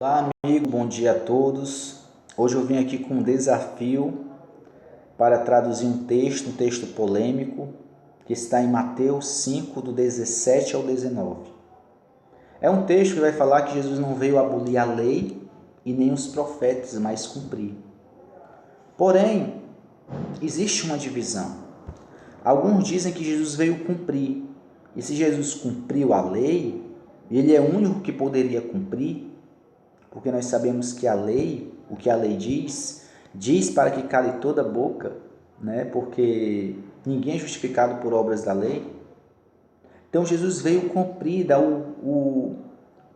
Olá, amigo, bom dia a todos. Hoje eu vim aqui com um desafio para traduzir um texto polêmico, que está em Mateus 5, do 17 ao 19. É um texto que vai falar que Jesus não veio abolir a lei e nem os profetas, mas cumprir. Porém, existe uma divisão. Alguns dizem que Jesus veio cumprir. E se Jesus cumpriu a lei, ele é o único que poderia cumprir, porque nós sabemos que a lei, o que a lei diz para que cale toda a boca, né? Porque ninguém é justificado por obras da lei. Então Jesus veio cumprir, dar o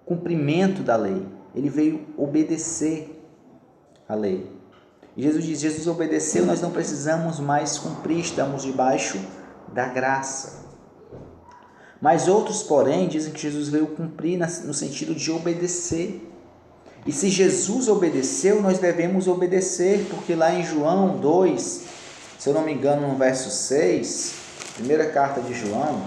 cumprimento da lei. Ele veio obedecer a lei. E Jesus diz, Jesus obedeceu, nós não precisamos mais cumprir, estamos debaixo da graça. Mas outros, porém, dizem que Jesus veio cumprir no sentido de obedecer. E se Jesus obedeceu, nós devemos obedecer, porque lá em João 2, se eu não me engano, no verso 6, primeira carta de João,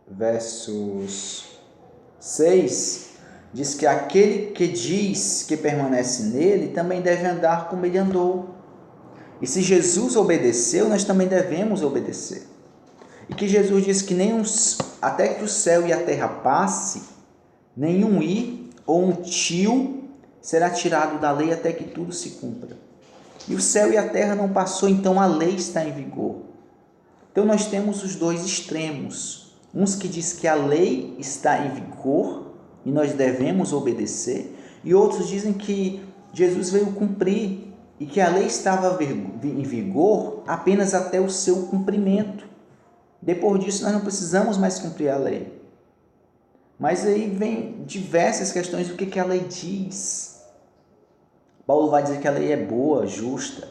versos 6, diz que aquele que diz que permanece nele também deve andar como ele andou. E se Jesus obedeceu, nós também devemos obedecer. E que Jesus diz que até que o céu e a terra passe, nenhum i ou um tio será tirado da lei até que tudo se cumpra. E o céu e a terra não passou, então a lei está em vigor. Então nós temos os dois extremos. Uns que diz que a lei está em vigor e nós devemos obedecer, e outros dizem que Jesus veio cumprir e que a lei estava em vigor apenas até o seu cumprimento. Depois disso, nós não precisamos mais cumprir a lei. Mas aí vem diversas questões do que a lei diz. Paulo vai dizer que a lei é boa, justa.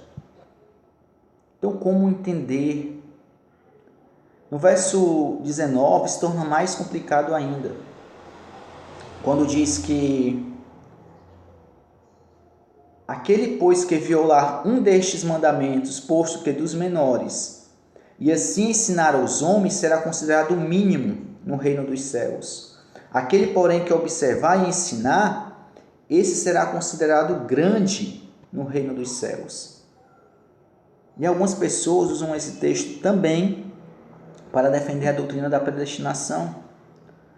Então, como entender? No verso 19, se torna mais complicado ainda. Quando diz que aquele, pois, que violar um destes mandamentos, posto que dos menores, e assim ensinar aos homens, será considerado o mínimo no reino dos céus. Aquele, porém, que observar e ensinar, esse será considerado grande no reino dos céus. E algumas pessoas usam esse texto também para defender a doutrina da predestinação,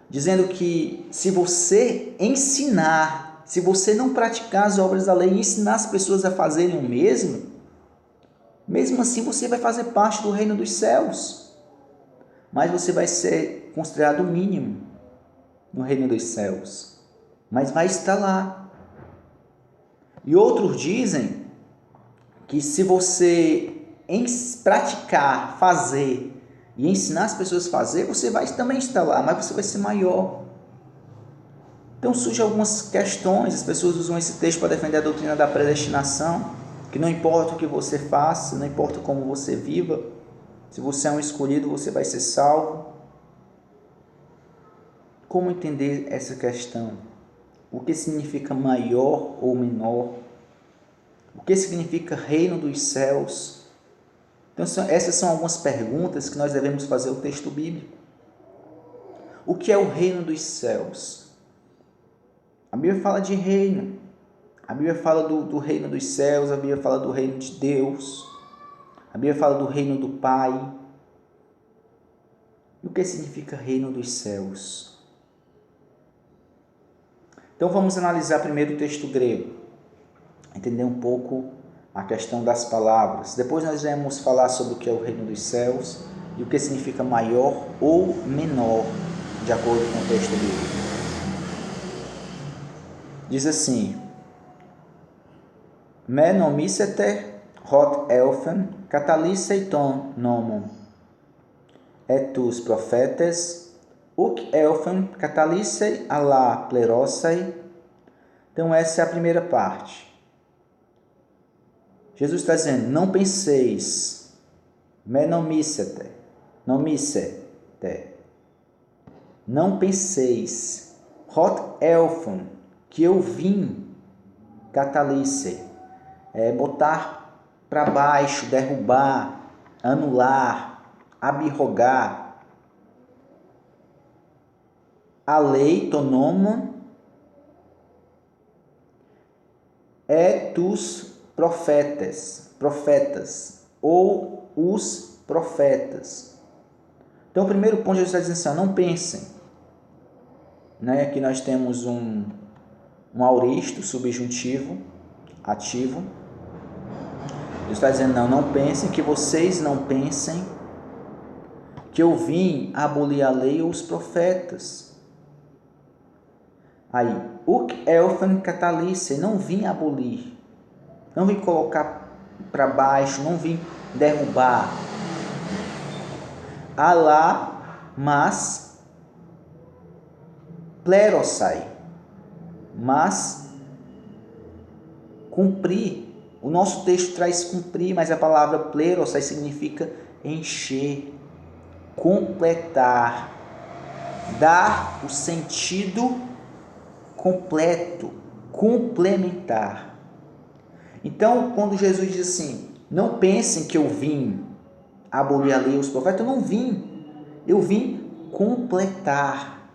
dizendo que se você ensinar, se você não praticar as obras da lei e ensinar as pessoas a fazerem o mesmo assim você vai fazer parte do reino dos céus, mas você vai ser considerado o mínimo no reino dos céus, mas vai estar lá. E outros dizem que se você praticar, fazer e ensinar as pessoas a fazer, você vai também estar lá, mas você vai ser maior. Então surgem algumas questões, as pessoas usam esse texto para defender a doutrina da predestinação, que não importa o que você faça, não importa como você viva, se você é um escolhido, você vai ser salvo. Como entender essa questão? O que significa maior ou menor? O que significa reino dos céus? Então, essas são algumas perguntas que nós devemos fazer ao texto bíblico. O que é o reino dos céus? A Bíblia fala de reino. A Bíblia fala do reino dos céus, a Bíblia fala do reino de Deus, a Bíblia fala do reino do Pai. E o que significa reino dos céus? Então vamos analisar primeiro o texto grego, entender um pouco a questão das palavras. Depois nós vamos falar sobre o que é o reino dos céus e o que significa maior ou menor, de acordo com o texto bíblico. Diz assim: Me nomissete hot elfen catalyseiton nomon, et tus profetes uc elfen catalysei ala plerosei. Então essa é a primeira parte. Jesus está dizendo, não penseis, me nomissete, não penseis, hot elfen, que eu vim, catalysei, botar para baixo, derrubar, anular, abrogar. A lei tonomon dos profetas, ou os profetas. Então, o primeiro ponto, Jesus está dizendo assim, não pensem. Né? Aqui nós temos um auristo subjuntivo, ativo. Jesus está dizendo, não pensem, que vocês não pensem que eu vim abolir a lei ou os profetas. Aí, uk elfen catalice, não vim abolir, não vim colocar para baixo, não vim derrubar. Alá, mas plerosai, mas cumprir. O nosso texto traz cumprir, mas a palavra plerosai significa encher, completar, dar o sentido completo, complementar. Então, quando Jesus diz assim, não pensem que eu vim abolir a lei e os profetas, eu vim completar,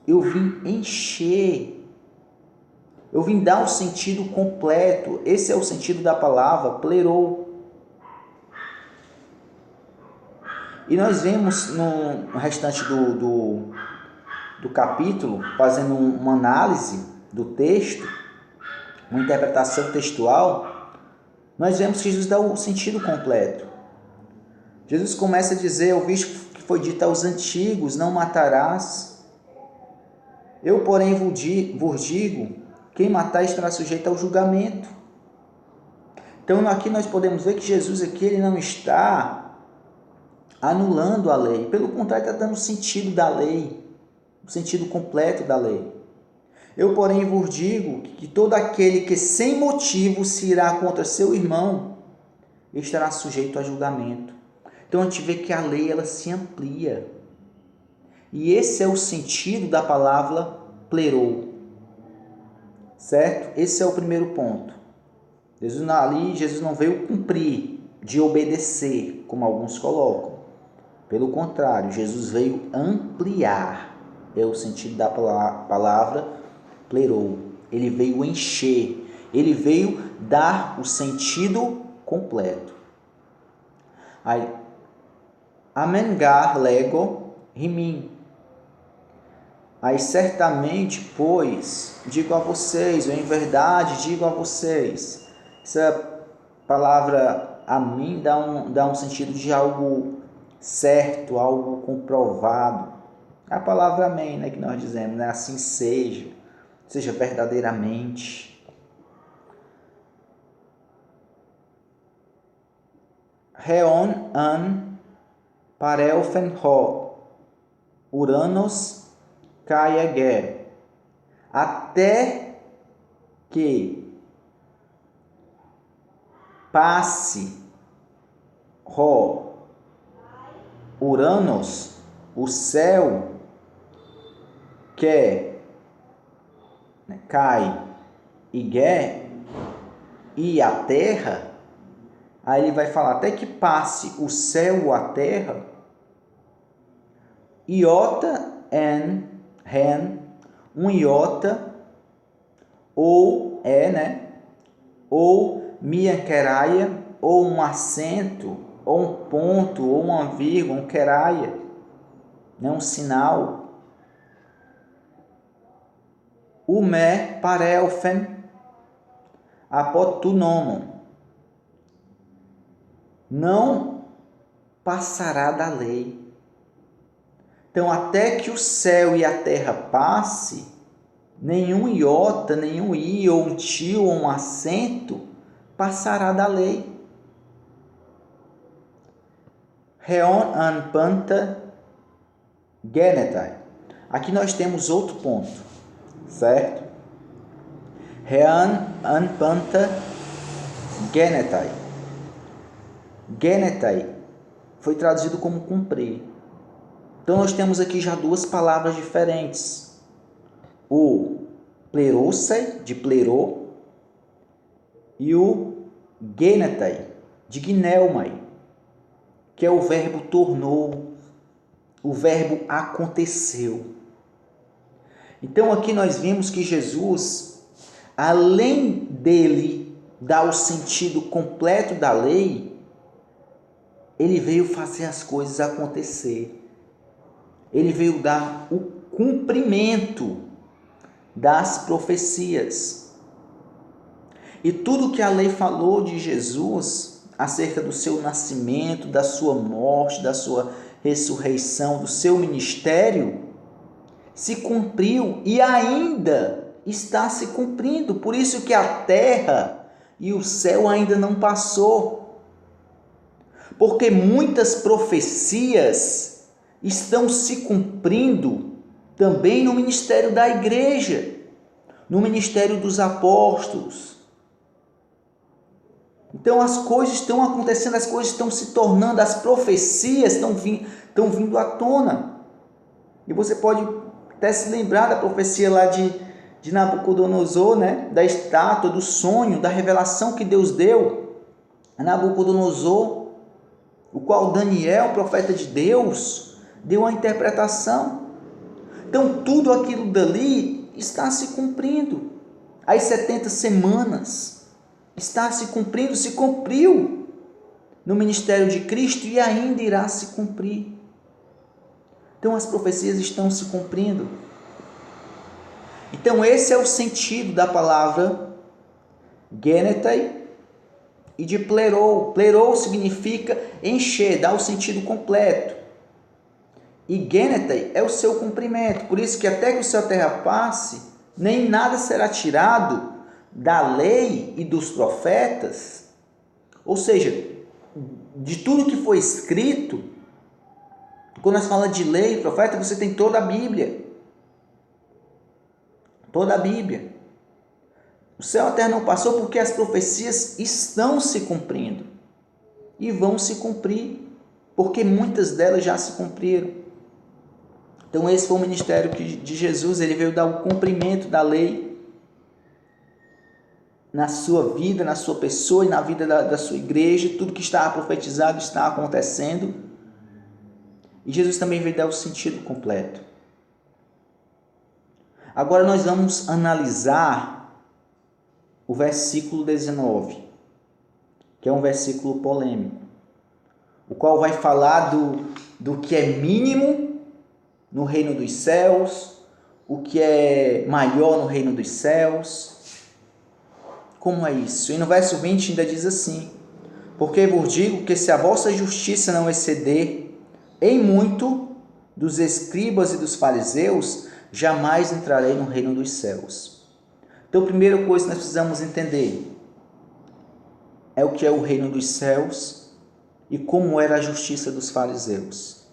eu vim encher, eu vim dar o sentido completo. Esse é o sentido da palavra plerou. E nós vemos no restante do capítulo, fazendo uma análise do texto, uma interpretação textual, nós vemos que Jesus dá o sentido completo. Jesus começa a dizer, ouviste que foi dito aos antigos, não matarás. Eu, porém, vos digo, quem matar estará sujeito ao julgamento. Então, aqui nós podemos ver que Jesus aqui ele não está anulando a lei. Pelo contrário, está dando o sentido da lei, o sentido completo da lei. Eu, porém, vos digo que todo aquele que sem motivo se irá contra seu irmão estará sujeito a julgamento. Então, a gente vê que a lei ela se amplia. E esse é o sentido da palavra plerou. Certo? Esse é o primeiro ponto. Jesus não veio cumprir, de obedecer, como alguns colocam. Pelo contrário, Jesus veio ampliar. É o sentido da palavra plerou. Ele veio encher. Ele veio dar o sentido completo. Aí, amengar lego rimim. Aí certamente, pois, digo a vocês, ou em verdade digo a vocês. Essa palavra a mim dá um sentido de algo certo, algo comprovado. A palavra amém, né, que nós dizemos, né? Assim seja verdadeiramente. Reon an parelfen ho, Uranos Kayager, até que passe Uranos, o céu que cai e a terra. Aí ele vai falar até que passe o céu ou a terra. Iota en ren, um iota, ou ou miankeraia, ou um acento, ou um ponto, ou uma vírgula, um keraia, né, um sinal. Ume parelfen apotunomon, não passará da lei. Então, até que o céu e a terra passe, nenhum iota, nenhum i, ou um tio, ou um acento, passará da lei. Reon an panta genetai. Aqui nós temos outro ponto, certo? Reon an panta genetai. Genetai foi traduzido como cumprir. Então, nós temos aqui já duas palavras diferentes. O plerosai, de plerô, e o genetai, de gneumai. que é o verbo tornou, o verbo aconteceu. Então aqui nós vimos que Jesus, além dele dar o sentido completo da lei, ele veio fazer as coisas acontecer. Ele veio dar o cumprimento das profecias. E tudo que a lei falou de Jesus, acerca do seu nascimento, da sua morte, da sua ressurreição, do seu ministério, se cumpriu e ainda está se cumprindo. Por isso que a terra e o céu ainda não passou. Porque muitas profecias estão se cumprindo também no ministério da igreja, no ministério dos apóstolos. Então as coisas estão acontecendo, as coisas estão se tornando, as profecias estão vindo à tona. E você pode até se lembrar da profecia lá de Nabucodonosor, né? Da estátua, do sonho, da revelação que Deus deu a Nabucodonosor, o qual Daniel, profeta de Deus, deu a interpretação. Então tudo aquilo dali está se cumprindo. As 70 semanas está se cumprindo, se cumpriu no ministério de Cristo e ainda irá se cumprir. Então as profecias estão se cumprindo. Então esse é o sentido da palavra genetai e de plerou. Plerou significa encher, dá o sentido completo. E genetai é o seu cumprimento. Por isso que até que o céu e a terra passe, nem nada será tirado da lei e dos profetas. Ou seja, de tudo que foi escrito, quando nós falamos de lei e profeta, você tem toda a Bíblia. Toda a Bíblia. O céu e a terra não passou porque as profecias estão se cumprindo. E vão se cumprir, porque muitas delas já se cumpriram. Então esse foi o ministério de Jesus, ele veio dar o cumprimento da lei na sua vida, na sua pessoa e na vida da sua igreja. Tudo que estava profetizado está acontecendo. E Jesus também veio dar o sentido completo. Agora nós vamos analisar o versículo 19, que é um versículo polêmico, o qual vai falar do que é mínimo no reino dos céus, o que é maior no reino dos céus. Como é isso? E no verso 20 ainda diz assim: porque vos digo que se a vossa justiça não exceder em muito dos escribas e dos fariseus, jamais entrarei no reino dos céus. Então, a primeira coisa que nós precisamos entender é o que é o reino dos céus e como era a justiça dos fariseus.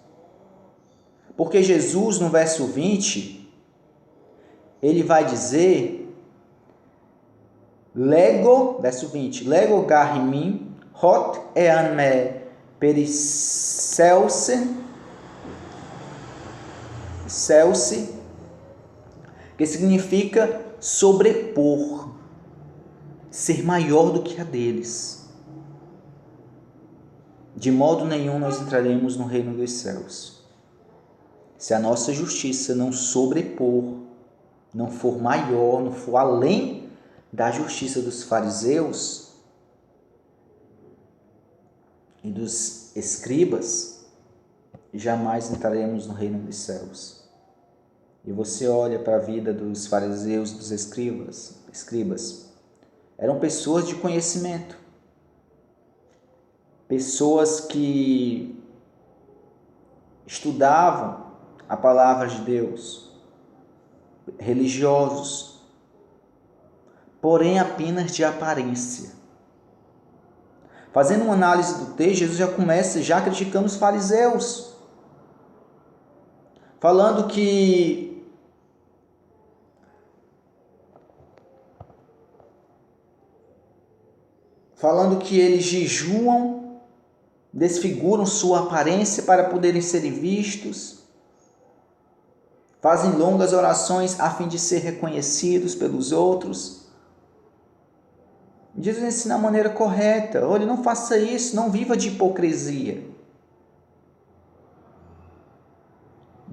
Porque Jesus, no verso 20, ele vai dizer, Lego, verso 20, Lego garrimim, hot ean me pericelsen, Celce, que significa sobrepor, ser maior do que a deles. De modo nenhum nós entraremos no reino dos céus, se a nossa justiça não sobrepor, não for maior, não for além da justiça dos fariseus e dos escribas, jamais entraremos no reino dos céus. E você olha para a vida dos fariseus, dos escribas, eram pessoas de conhecimento, pessoas que estudavam a palavra de Deus, religiosos, porém apenas de aparência. Fazendo uma análise do texto, Jesus já começa criticando os fariseus, falando que eles jejuam, desfiguram sua aparência para poderem serem vistos, fazem longas orações a fim de ser reconhecidos pelos outros. Jesus ensina a maneira correta. Olha, não faça isso, não viva de hipocrisia.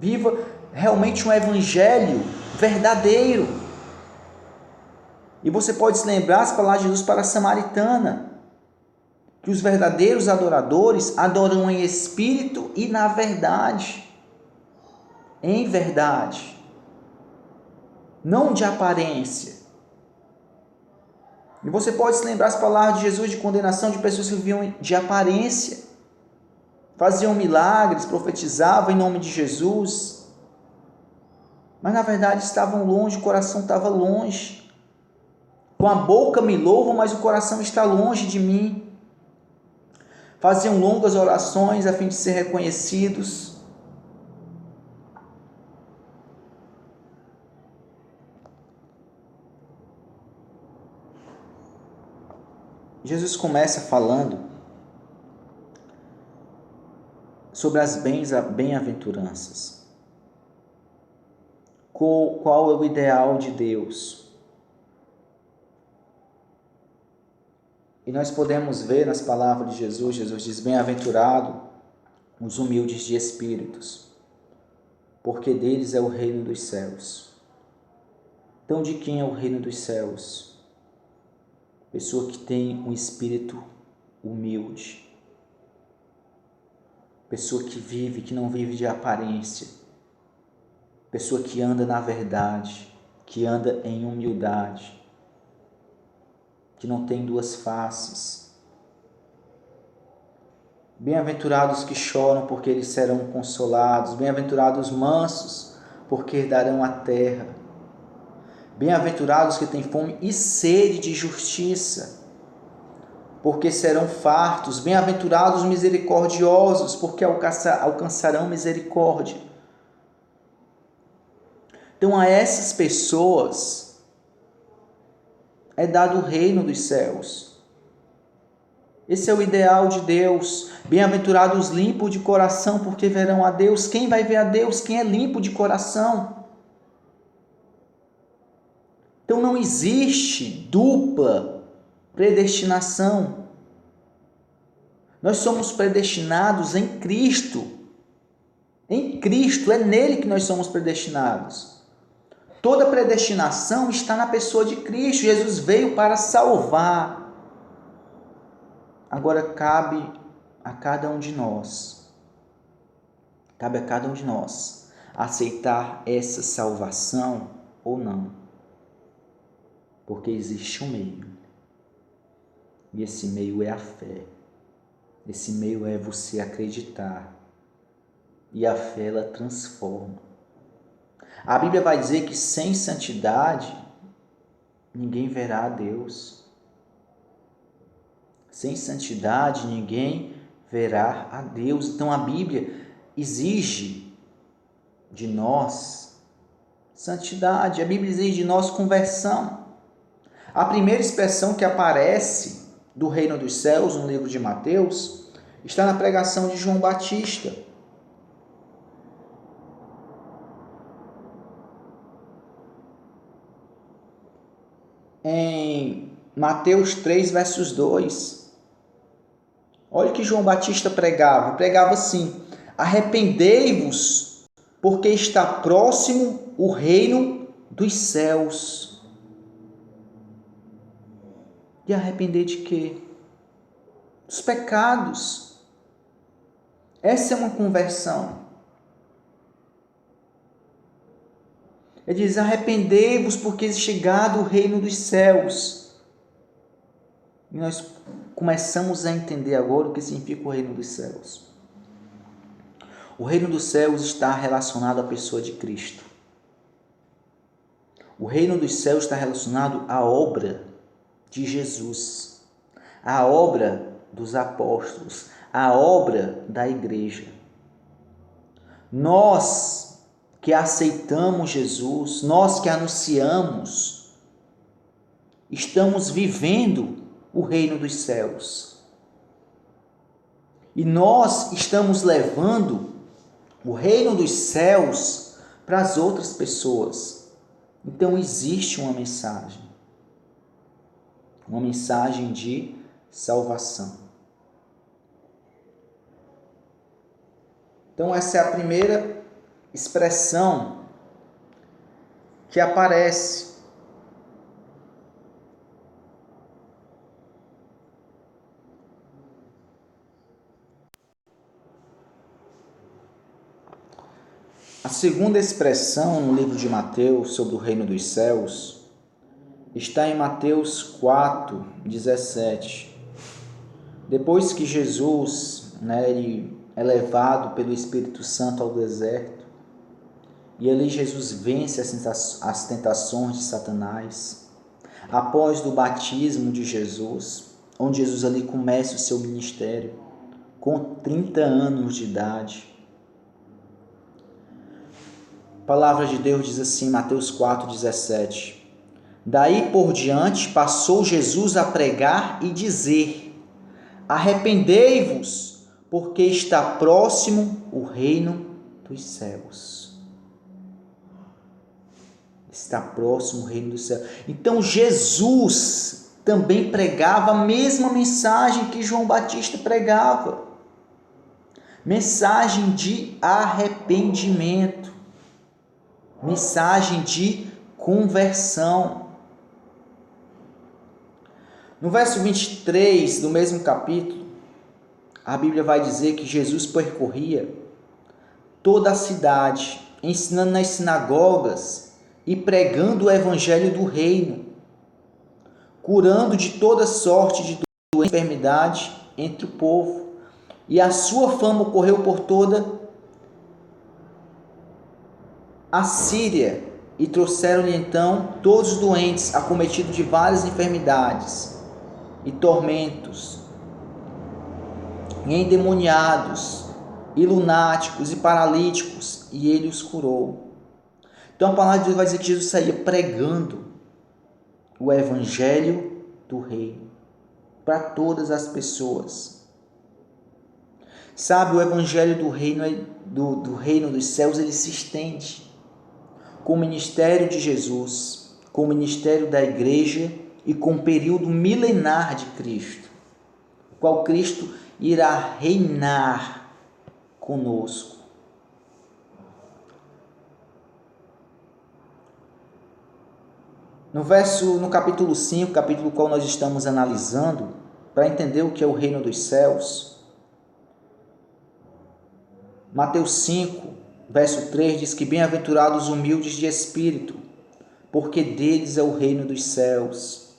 Viva realmente um evangelho verdadeiro. E você pode se lembrar as palavras de Jesus para a samaritana, que os verdadeiros adoradores adoram em espírito e na verdade. Em verdade. Não de aparência. E você pode se lembrar as palavras de Jesus de condenação de pessoas que viviam de aparência, faziam milagres, profetizavam em nome de Jesus, mas na verdade estavam longe, o coração estava longe. Com a boca me louvam, mas o coração está longe de mim. Faziam longas orações a fim de ser reconhecidos. Jesus começa falando sobre as bem-aventuranças. Qual é o ideal de Deus? E nós podemos ver nas palavras de Jesus, Jesus diz, bem-aventurado os humildes de espíritos, porque deles é o reino dos céus. Então, de quem é o reino dos céus? Pessoa que tem um espírito humilde. Pessoa que vive, que não vive de aparência. Pessoa que anda na verdade, que anda em humildade, que não tem duas faces. Bem-aventurados que choram, porque eles serão consolados. Bem-aventurados mansos, porque herdarão a terra. Bem-aventurados que têm fome e sede de justiça, porque serão fartos. Bem-aventurados misericordiosos, porque alcançarão misericórdia. Então a essas pessoas é dado o reino dos céus. Esse é o ideal de Deus. Bem-aventurados limpos de coração, porque verão a Deus. Quem vai ver a Deus? Quem é limpo de coração? Então não existe dupla predestinação. Nós somos predestinados em Cristo. Em Cristo, é nele que nós somos predestinados. Toda predestinação está na pessoa de Cristo. Jesus veio para salvar. Agora cabe a cada um de nós. Cabe a cada um de nós aceitar essa salvação ou não. Porque existe um meio. E esse meio é a fé. Esse meio é você acreditar. E a fé, ela transforma. A Bíblia vai dizer que sem santidade, ninguém verá a Deus. Sem santidade, ninguém verá a Deus. Então a Bíblia exige de nós santidade. A Bíblia exige de nós conversão. A primeira expressão que aparece do reino dos céus no livro de Mateus está na pregação de João Batista. Em Mateus 3, versos 2. Olha o que João Batista pregava. Pregava assim: arrependei-vos, porque está próximo o reino dos céus. E arrepender de quê? Dos pecados. Essa é uma conversão. Ele diz, arrependei-vos porque é chegado o reino dos céus. E nós começamos a entender agora o que significa o reino dos céus. O reino dos céus está relacionado à pessoa de Cristo. O reino dos céus está relacionado à obra de Jesus, à obra dos apóstolos, à obra da igreja. Nós que aceitamos Jesus, nós que anunciamos, estamos vivendo o reino dos céus. E nós estamos levando o reino dos céus para as outras pessoas. Então existe uma mensagem de salvação. Então essa é a primeira expressão que aparece. A segunda expressão no livro de Mateus sobre o reino dos céus está em Mateus 4:17. Depois que Jesus, ele é levado pelo Espírito Santo ao deserto, e ali Jesus vence as tentações de Satanás, após do batismo de Jesus, onde Jesus ali começa o seu ministério, com 30 anos de idade. A palavra de Deus diz assim, Mateus 4:17. Daí por diante passou Jesus a pregar e dizer: arrependei-vos, porque está próximo o reino dos céus. Está próximo o reino dos céus. Então Jesus também pregava a mesma mensagem que João Batista pregava. Mensagem de arrependimento. Mensagem de conversão. No verso 23 do mesmo capítulo, a Bíblia vai dizer que Jesus percorria toda a cidade, ensinando nas sinagogas e pregando o evangelho do reino, curando de toda sorte de doença e enfermidade entre o povo. E a sua fama correu por toda a Síria, e trouxeram-lhe então todos os doentes, acometidos de várias enfermidades e tormentos, e endemoniados, e lunáticos, e paralíticos, e ele os curou. Então a palavra de Deus vai dizer que Jesus saía pregando o evangelho do reino para todas as pessoas. Sabe, o evangelho do reino, do reino dos céus, ele se estende com o ministério de Jesus, com o ministério da igreja e com o período milenar de Cristo, o qual Cristo irá reinar conosco. No capítulo 5, capítulo qual nós estamos analisando, para entender o que é o reino dos céus, Mateus 5, verso 3 diz que bem-aventurados os humildes de espírito, porque deles é o reino dos céus.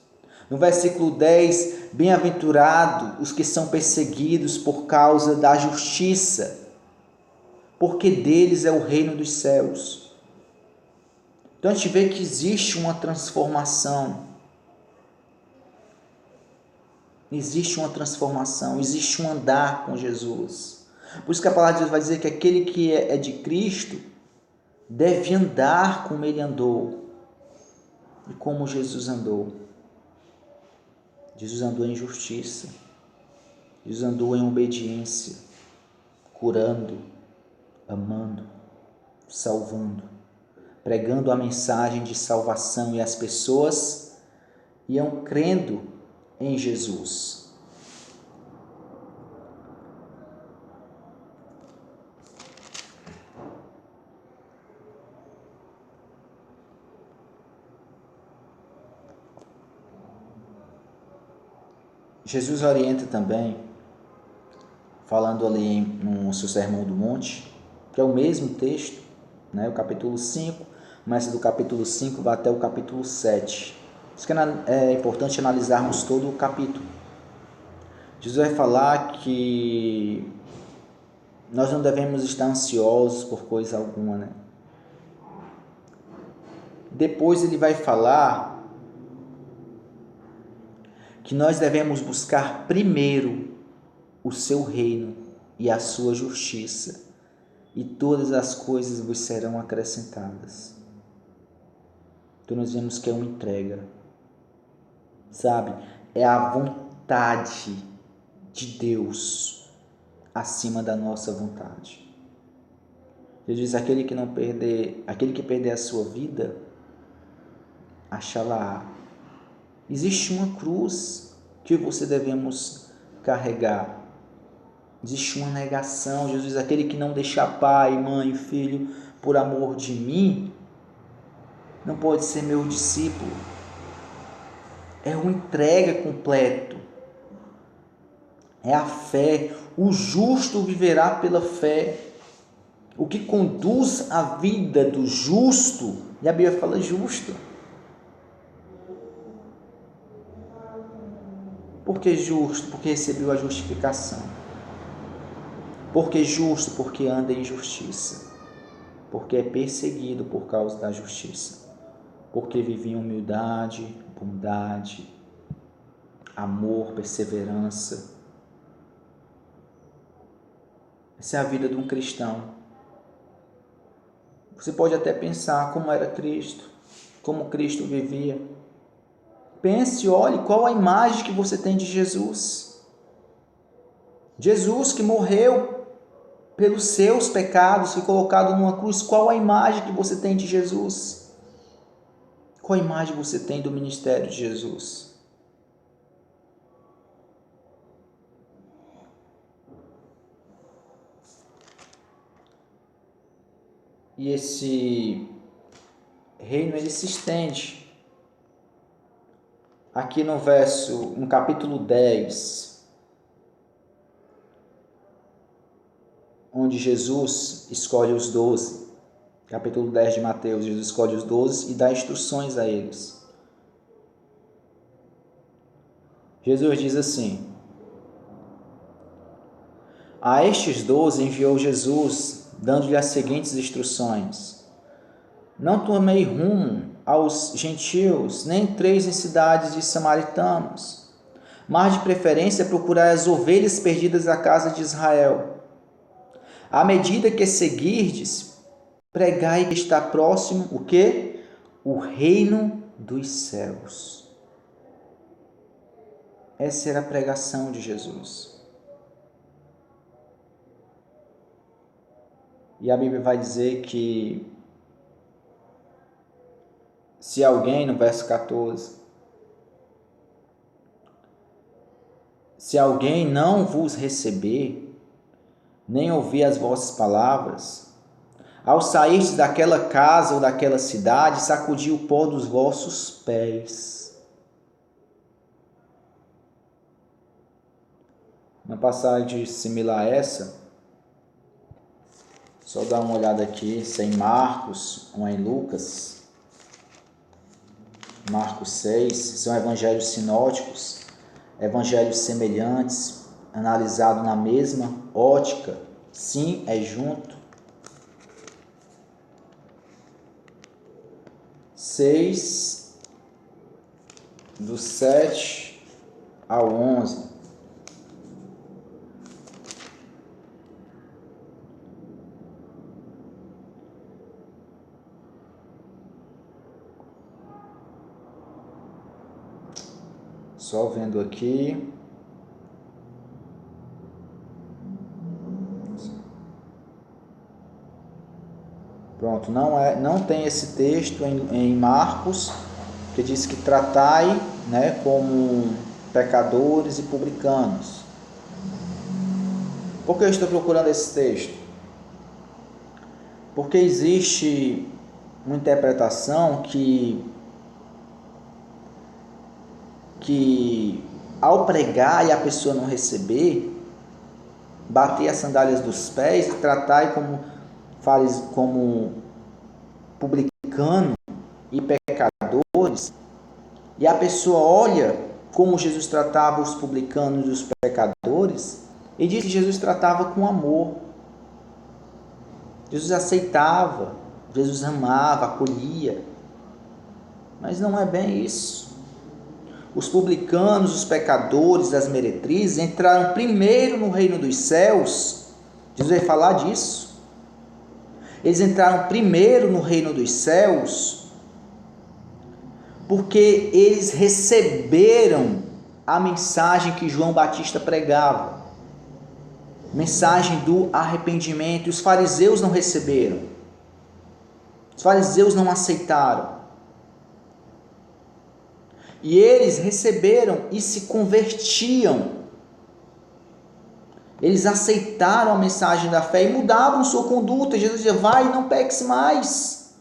No versículo 10, bem-aventurados os que são perseguidos por causa da justiça, porque deles é o reino dos céus. Então a gente vê que existe uma transformação. Existe uma transformação, existe um andar com Jesus. Por isso que a palavra de Deus vai dizer que aquele que é de Cristo deve andar como ele andou e como Jesus andou. Jesus andou em justiça, Jesus andou em obediência, curando, amando, salvando, pregando a mensagem de salvação, e as pessoas iam crendo em Jesus. Jesus orienta também, falando ali no seu Sermão do Monte, que é o mesmo texto, o capítulo 5, começa do capítulo 5 vai até o capítulo 7. Por isso que é importante analisarmos todo o capítulo. Jesus vai falar que nós não devemos estar ansiosos por coisa alguma, Depois ele vai falar que nós devemos buscar primeiro o seu reino e a sua justiça, e todas as coisas vos serão acrescentadas. Então nós vemos que é uma entrega, sabe? É a vontade de Deus acima da nossa vontade. Jesus diz: aquele que perder a sua vida, achá-la-á. Existe uma cruz que você devemos carregar. Existe uma negação. Jesus diz: aquele que não deixar pai, mãe, filho, por amor de mim, não pode ser meu discípulo. É uma entrega completa. É a fé. O justo viverá pela fé. O que conduz a vida do justo, e a Bíblia fala justo. Por que justo? Porque recebeu a justificação. Por que justo? Porque anda em justiça. Porque é perseguido por causa da justiça. Porque vive em humildade, bondade, amor, perseverança. Essa é a vida de um cristão. Você pode até pensar como era Cristo, como Cristo vivia. Pense, olhe qual a imagem que você tem de Jesus. Jesus que morreu pelos seus pecados, foi colocado numa cruz. Qual a imagem que você tem de Jesus? Qual a imagem você tem do ministério de Jesus? E esse reino, ele se estende. Aqui no capítulo 10, onde Jesus escolhe os 12, capítulo 10 de Mateus, Jesus escolhe os 12 e dá instruções a eles. Jesus diz assim: a estes 12 enviou Jesus, dando-lhe as seguintes instruções: não tomei rumo aos gentios, nem entreis em cidades de samaritanos, mas de preferência procurai as ovelhas perdidas da casa de Israel. À medida que seguirdes, pregai que está próximo o quê? O reino dos céus. Essa era a pregação de Jesus. E a Bíblia vai dizer que se alguém, no verso 14, se alguém não vos receber, nem ouvir as vossas palavras, ao sairdes daquela casa ou daquela cidade, sacudi o pó dos vossos pés. Uma passagem similar a essa, só dar uma olhada aqui, se é em Marcos ou em Lucas. Marcos 6, são evangelhos sinóticos, evangelhos semelhantes, analisado na mesma ótica. Sim, é junto. 6, do 7 ao 11. Só vendo aqui. Pronto, não tem esse texto em Marcos, que diz que tratai, né, como pecadores e publicanos. Por que eu estou procurando esse texto? Porque existe uma interpretação que ao pregar e a pessoa não receber, bater as sandálias dos pés, tratar como publicano e pecadores, e a pessoa olha como Jesus tratava os publicanos e os pecadores, e diz que Jesus tratava com amor. Jesus aceitava, Jesus amava, acolhia. Mas não é bem isso. Os publicanos, os pecadores, as meretrizes entraram primeiro no reino dos céus. Jesus vai falar disso. Eles entraram primeiro no reino dos céus porque eles receberam a mensagem que João Batista pregava. Mensagem do arrependimento. E os fariseus não receberam. Os fariseus não aceitaram. E eles receberam e se convertiam. Eles aceitaram a mensagem da fé e mudavam sua conduta. Jesus dizia, vai, não peques mais.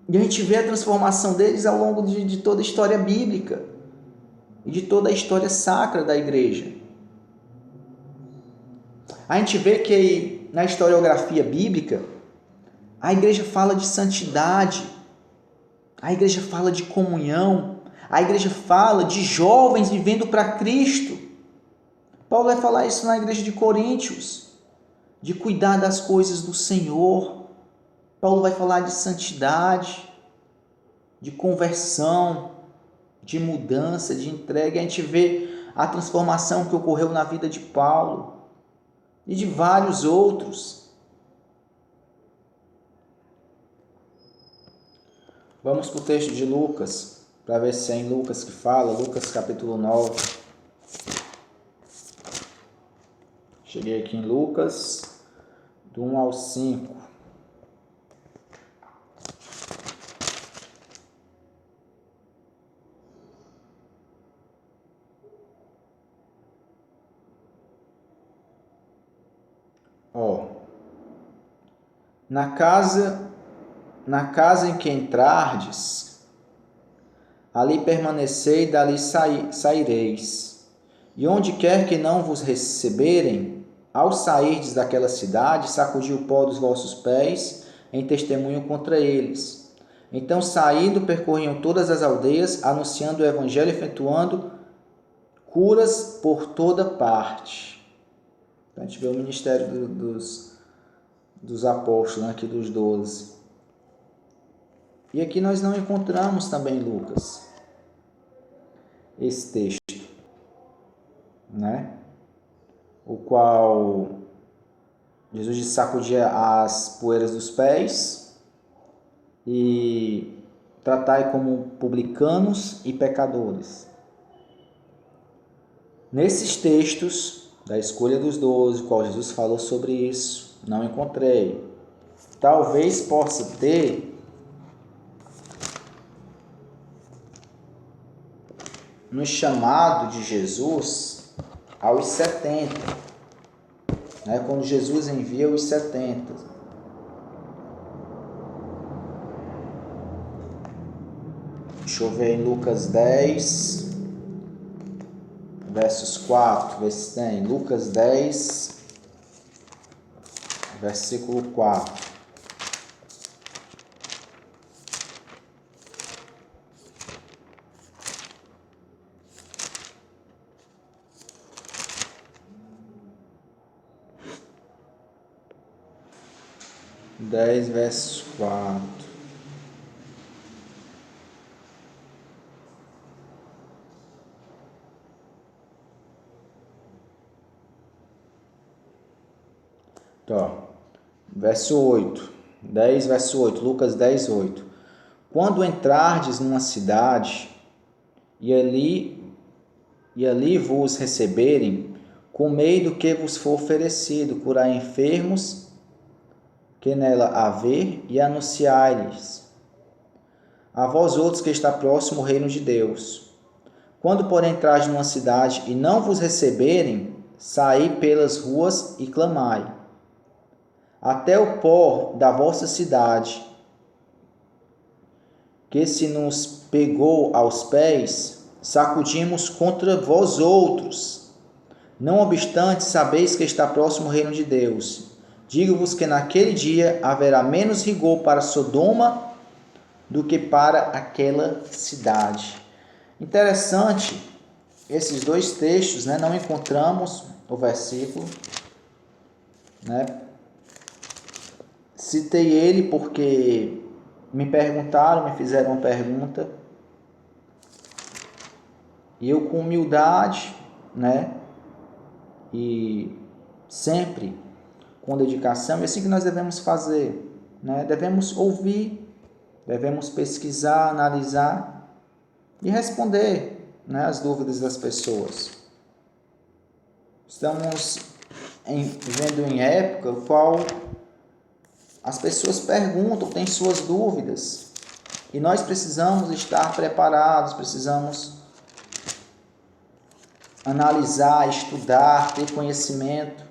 E a gente vê a transformação deles ao longo de toda a história bíblica e de toda a história sacra da igreja. A gente vê que na historiografia bíblica, a igreja fala de santidade, a igreja fala de comunhão, a igreja fala de jovens vivendo para Cristo. Paulo vai falar isso na igreja de Coríntios, de cuidar das coisas do Senhor. Paulo vai falar de santidade, de conversão, de mudança, de entrega. A gente vê a transformação que ocorreu na vida de Paulo e de vários outros. Vamos para o texto de Lucas, para ver se é em Lucas que fala, Lucas capítulo 9. Cheguei aqui em Lucas, do 1 ao 5. Na casa em que entrardes, ali permanecei, dali saireis. E onde quer que não vos receberem, ao sairdes daquela cidade, sacudi o pó dos vossos pés, em testemunho contra eles. Então, saindo, percorriam todas as aldeias, anunciando o evangelho, efetuando curas por toda parte. Então, a gente vê o ministério dos apóstolos, aqui dos 12. E aqui nós não encontramos também Lucas, esse texto, né? O qual Jesus sacudia as poeiras dos pés e tratai como publicanos e pecadores. Nesses textos da escolha dos 12, qual Jesus falou sobre isso, não encontrei. Talvez possa ter no chamado de Jesus aos 70, né? Quando Jesus envia os 70. Deixa eu ver em Lucas 10, versos 4, ver se tem. Lucas 10, versículo 4. Verso 4. Então, verso 8. 10, verso 8. Lucas 10, 8. Quando entrardes numa cidade e ali vos receberem, comei do que vos for oferecido, curai enfermos que nela haver, e anunciai-lhes a vós outros que está próximo o reino de Deus. Quando, porém, entrardes numa cidade e não vos receberem, saí pelas ruas e clamai. Até o pó da vossa cidade, que se nos pegou aos pés, sacudimos contra vós outros. Não obstante, sabeis que está próximo o reino de Deus. Digo-vos que naquele dia haverá menos rigor para Sodoma do que para aquela cidade. Interessante, esses dois textos, né? Não encontramos o versículo, né? Citei ele porque me perguntaram, me fizeram uma pergunta, e eu com humildade, né? E sempre com dedicação, é assim que nós devemos fazer, né? Devemos ouvir, devemos pesquisar, analisar e responder, né, as dúvidas das pessoas. Estamos vivendo em época no qual as pessoas perguntam, têm suas dúvidas, e nós precisamos estar preparados, precisamos analisar, estudar, ter conhecimento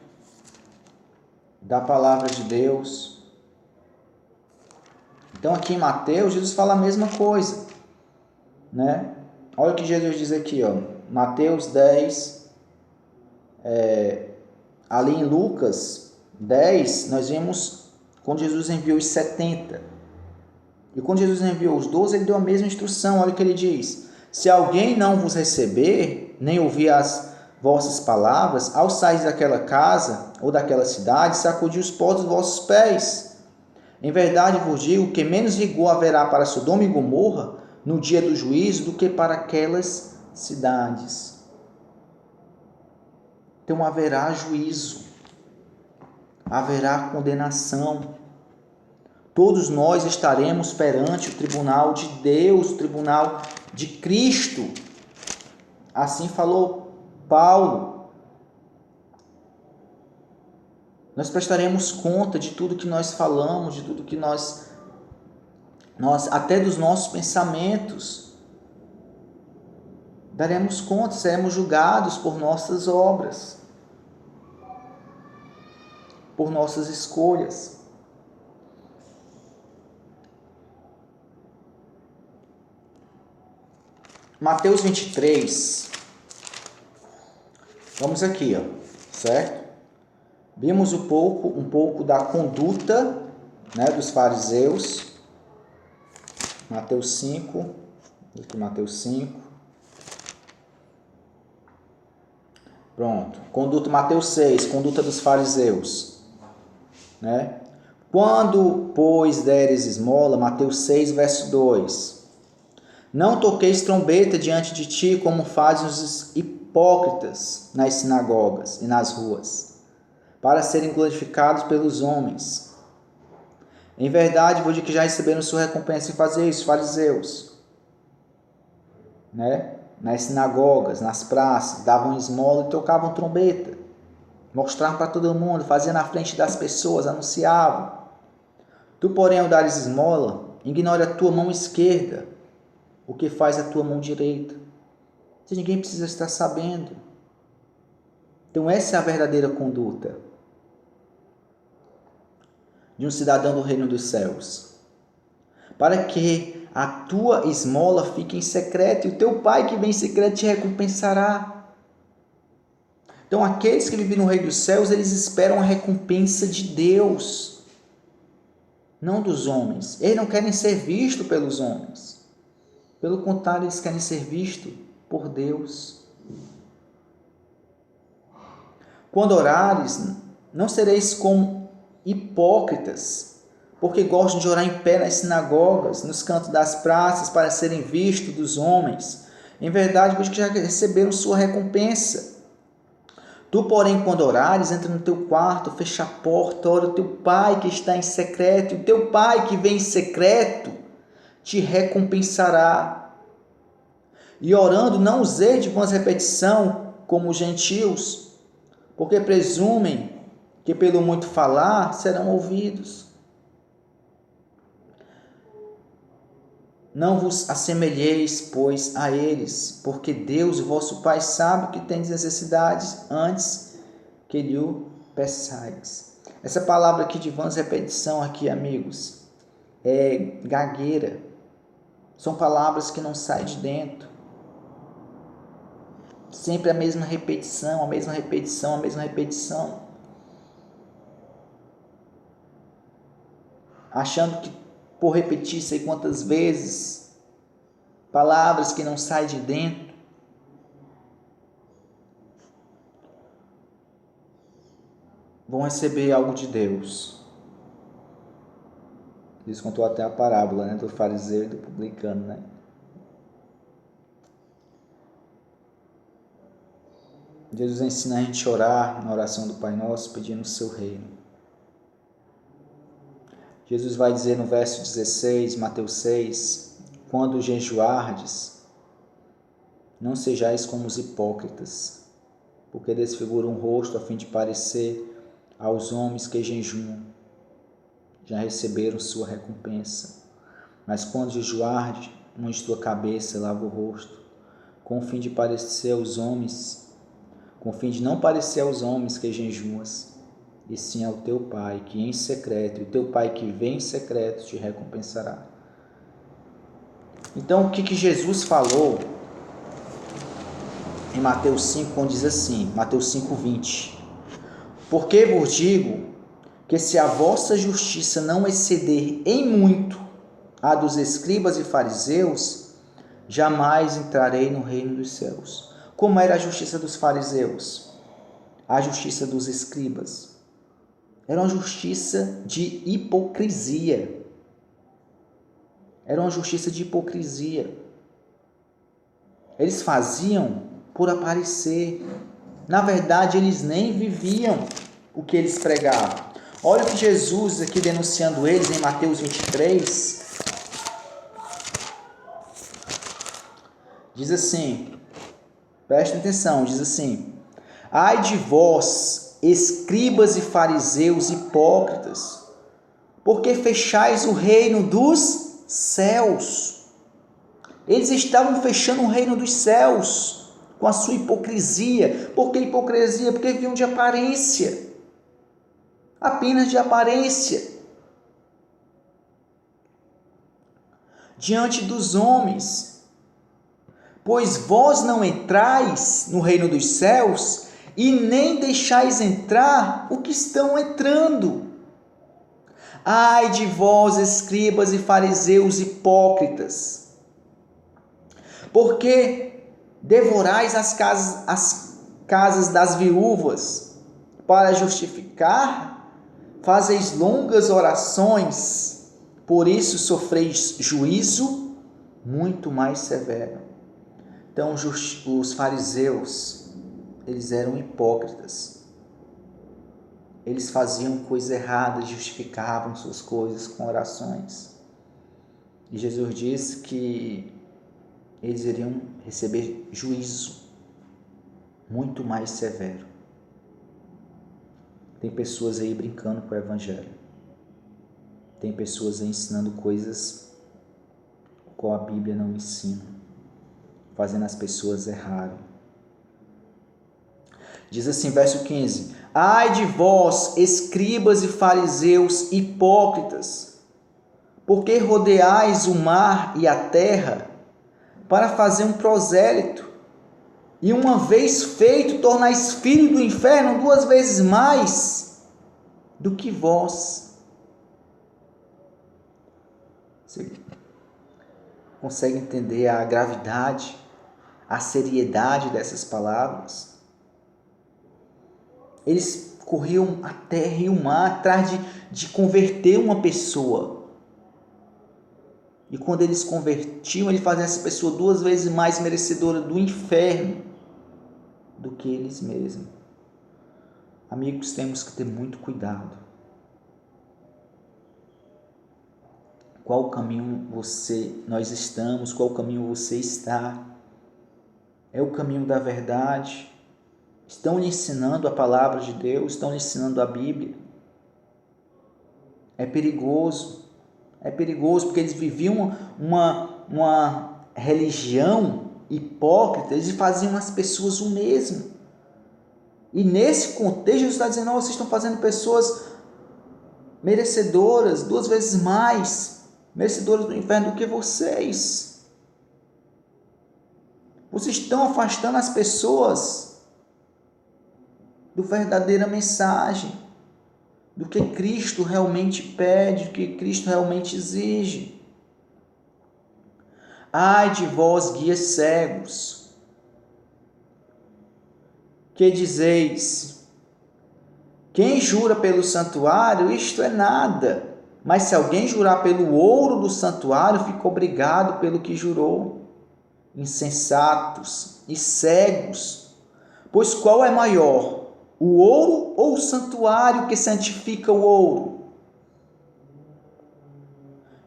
da palavra de Deus. Então aqui em Mateus, Jesus fala a mesma coisa, né? Olha o que Jesus diz aqui, ó, Mateus 10, ali em Lucas 10, nós vimos quando Jesus enviou os 70. E quando Jesus enviou os 12, ele deu a mesma instrução. Olha o que ele diz: se alguém não vos receber, nem ouvir as vossas palavras, ao sair daquela casa ou daquela cidade, sacudi os pós dos vossos pés. Em verdade vos digo que menos rigor haverá para Sodoma e Gomorra no dia do juízo do que para aquelas cidades. Então haverá juízo, haverá condenação. Todos nós estaremos perante o tribunal de Deus, o tribunal de Cristo. Assim falou Paulo. Nós prestaremos conta de tudo que nós falamos, de tudo que nós até dos nossos pensamentos. Daremos conta, seremos julgados por nossas obras, por nossas escolhas. Mateus 23. Vamos aqui, ó, certo? Vimos um pouco da conduta, né, dos fariseus. Mateus 5. Aqui Mateus 5. Pronto. Conduta Mateus 6, conduta dos fariseus, né? Quando, pois, deres esmola, Mateus 6, verso 2. Não toqueis trombeta diante de ti, como fazem os hipócritas nas sinagogas e nas ruas, para serem glorificados pelos homens. Em verdade, vos digo que já receberam sua recompensa em fazer isso, fariseus, né? Nas sinagogas, nas praças, davam esmola e tocavam trombeta, mostravam para todo mundo, faziam na frente das pessoas, anunciavam. Tu, porém, ao dares esmola, ignore a tua mão esquerda, o que faz a tua mão direita. Se ninguém precisa estar sabendo. Então essa é a verdadeira conduta de um cidadão do reino dos céus. Para que a tua esmola fique em secreto, e o teu pai que vem em secreto te recompensará. Então aqueles que vivem no reino dos céus, eles esperam a recompensa de Deus, não dos homens. Eles não querem ser vistos pelos homens. Pelo contrário, eles querem ser vistos por Deus. Quando orares, não sereis como hipócritas, porque gostam de orar em pé nas sinagogas, nos cantos das praças, para serem vistos dos homens. Em verdade, porque já receberam sua recompensa. Tu, porém, quando orares, entra no teu quarto, fecha a porta, ora o teu pai que está em secreto, e o teu pai que vem em secreto te recompensará. E orando, não usei de vãs repetição, como os gentios, porque presumem que pelo muito falar serão ouvidos. Não vos assemelheis, pois, a eles, porque Deus, o vosso Pai, sabe que tendes necessidades antes que lhe o peçais. Essa palavra aqui de vãs repetição, aqui, amigos, é gagueira. São palavras que não saem de dentro. Sempre a mesma repetição, a mesma repetição, a mesma repetição. Achando que por repetir sei quantas vezes, palavras que não saem de dentro, vão receber algo de Deus. Isso contou até a parábola, né, do fariseu e do publicano, né? Jesus ensina a gente a orar na oração do Pai Nosso, pedindo o seu reino. Jesus vai dizer no verso 16, Mateus 6, quando jejuardes, não sejais como os hipócritas, porque desfiguram o rosto a fim de parecer aos homens que jejuam. Já receberam sua recompensa. Mas quando jejuardes, unge tua cabeça, lava o rosto, com o fim de parecer aos homens com o fim de não parecer aos homens que jejuas, e sim ao teu Pai que em secreto, e o teu Pai que vem em secreto te recompensará. Então, o que Jesus falou em Mateus 5, quando diz assim, Mateus 5:20: porque vos digo que se a vossa justiça não exceder em muito a dos escribas e fariseus, jamais entrarei no reino dos céus. Como era a justiça dos fariseus? A justiça dos escribas era uma justiça de hipocrisia. Era uma justiça de hipocrisia. Eles faziam por aparecer. Na verdade, eles nem viviam o que eles pregavam. Olha o que Jesus, aqui denunciando eles em Mateus 23, diz assim, presta atenção, diz assim: ai de vós, escribas e fariseus hipócritas, porque fechais o reino dos céus. Eles estavam fechando o reino dos céus com a sua hipocrisia. Por que hipocrisia? Porque viviam de aparência. Apenas de aparência. Diante dos homens. Pois vós não entrais no reino dos céus e nem deixais entrar o que estão entrando. Ai de vós, escribas e fariseus hipócritas, porque devorais as casas das viúvas para justificar, fazeis longas orações, por isso sofreis juízo muito mais severo. Então os fariseus, eles eram hipócritas. Eles faziam coisas erradas, justificavam suas coisas com orações. E Jesus disse que eles iriam receber juízo muito mais severo. Tem pessoas aí brincando com o evangelho. Tem pessoas aí ensinando coisas que a Bíblia não ensina, fazendo as pessoas errarem. Diz assim, verso 15: ai de vós, escribas e fariseus hipócritas, porque rodeais o mar e a terra para fazer um prosélito, e uma vez feito, tornais filho do inferno 2 vezes mais do que vós. Você consegue entender a gravidade, a seriedade dessas palavras? Eles corriam a terra e o mar atrás de converter uma pessoa. E quando eles convertiam, eles faziam essa pessoa 2 vezes mais merecedora do inferno do que eles mesmos. Amigos, temos que ter muito cuidado. Qual caminho nós estamos, qual caminho você está? É o caminho da verdade? Estão lhe ensinando a palavra de Deus? Estão lhe ensinando a Bíblia? É perigoso porque eles viviam uma religião hipócrita, eles faziam as pessoas o mesmo. E nesse contexto, Jesus está dizendo: vocês estão fazendo pessoas merecedoras 2 vezes mais, merecedoras do inferno do que vocês. Vocês estão afastando as pessoas da verdadeira mensagem, do que Cristo realmente pede, do que Cristo realmente exige. Ai de vós, guias cegos, que dizeis: quem jura pelo santuário, isto é nada, mas se alguém jurar pelo ouro do santuário, fica obrigado pelo que jurou. Insensatos e cegos, pois qual é maior, o ouro ou o santuário que santifica o ouro?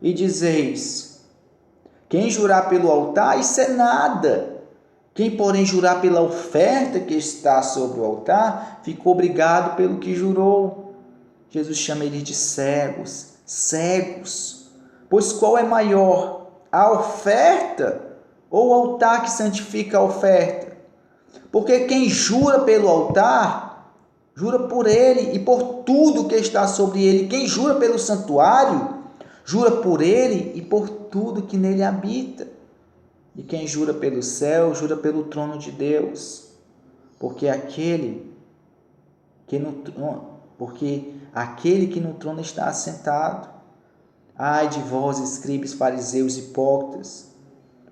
E dizeis: quem jurar pelo altar, isso é nada. Quem, porém, jurar pela oferta que está sobre o altar, ficou obrigado pelo que jurou. Jesus chama eles de cegos. Cegos. Pois qual é maior, a oferta ou o altar que santifica a oferta? Porque quem jura pelo altar, jura por ele e por tudo que está sobre ele. Quem jura pelo santuário, jura por ele e por tudo que nele habita. E quem jura pelo céu, jura pelo trono de Deus. Porque aquele que no trono está assentado. Ai de vós, escribas, fariseus e hipócritas,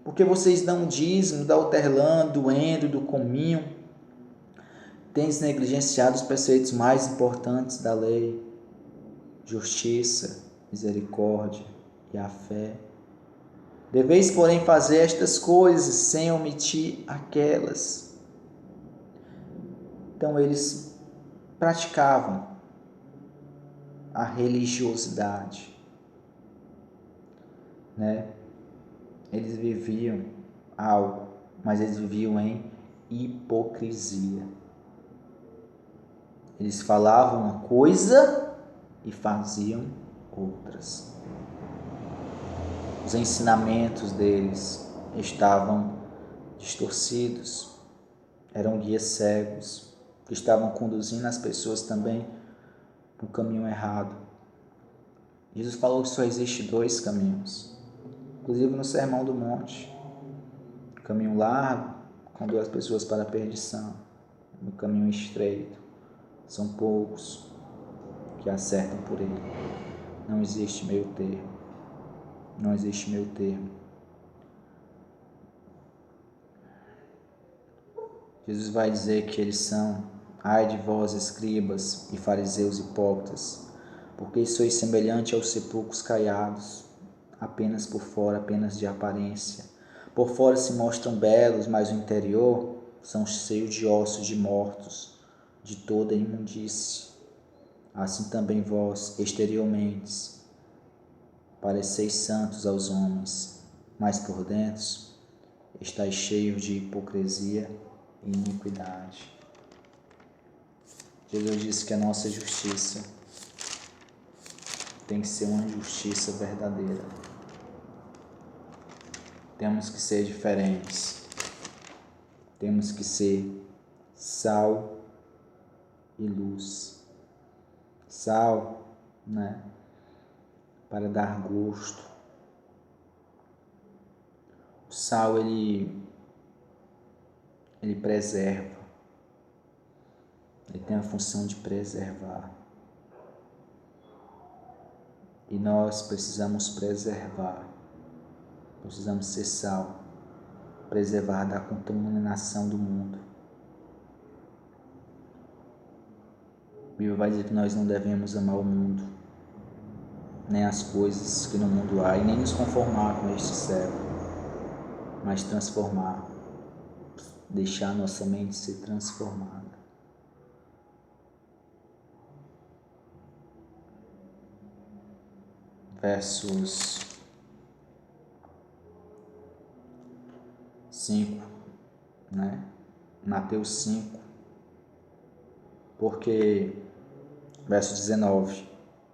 porque vocês dão o dízimo da hortelã, do endro, do cominho, tendes negligenciado os preceitos mais importantes da lei, justiça, misericórdia e a fé. Deveis, porém, fazer estas coisas sem omitir aquelas. Então eles praticavam a religiosidade, né? Eles viviam algo, mas eles viviam em hipocrisia. Eles falavam uma coisa e faziam outras. Os ensinamentos deles estavam distorcidos, eram guias cegos, que estavam conduzindo as pessoas também para o caminho errado. Jesus falou que só existe 2 caminhos, inclusive no Sermão do Monte. O caminho largo conduz as pessoas para a perdição, no caminho estreito são poucos que acertam por ele. Não existe meio termo. Não existe meio termo. Jesus vai dizer que eles são: ai de vós, escribas e fariseus hipócritas, porque sois semelhante aos sepulcros caiados, apenas por fora, apenas de aparência. Por fora se mostram belos, mas o interior são cheios de ossos de mortos, de toda imundície. Assim também vós, exteriormente, pareceis santos aos homens, mas por dentro estáis cheios de hipocrisia e iniquidade. Jesus disse que a nossa justiça tem que ser uma justiça verdadeira. Temos que ser diferentes. Temos que ser sal e luz. Sal, né? Para dar gosto. O sal, ele preserva. Ele tem a função de preservar. E nós precisamos preservar. Precisamos ser sal. Preservar da contaminação do mundo. A Bíblia vai dizer que nós não devemos amar o mundo, nem as coisas que no mundo há, e nem nos conformar com este século, mas transformar, deixar nossa mente ser transformada. Versos 5, né? Mateus 5, porque, verso 19,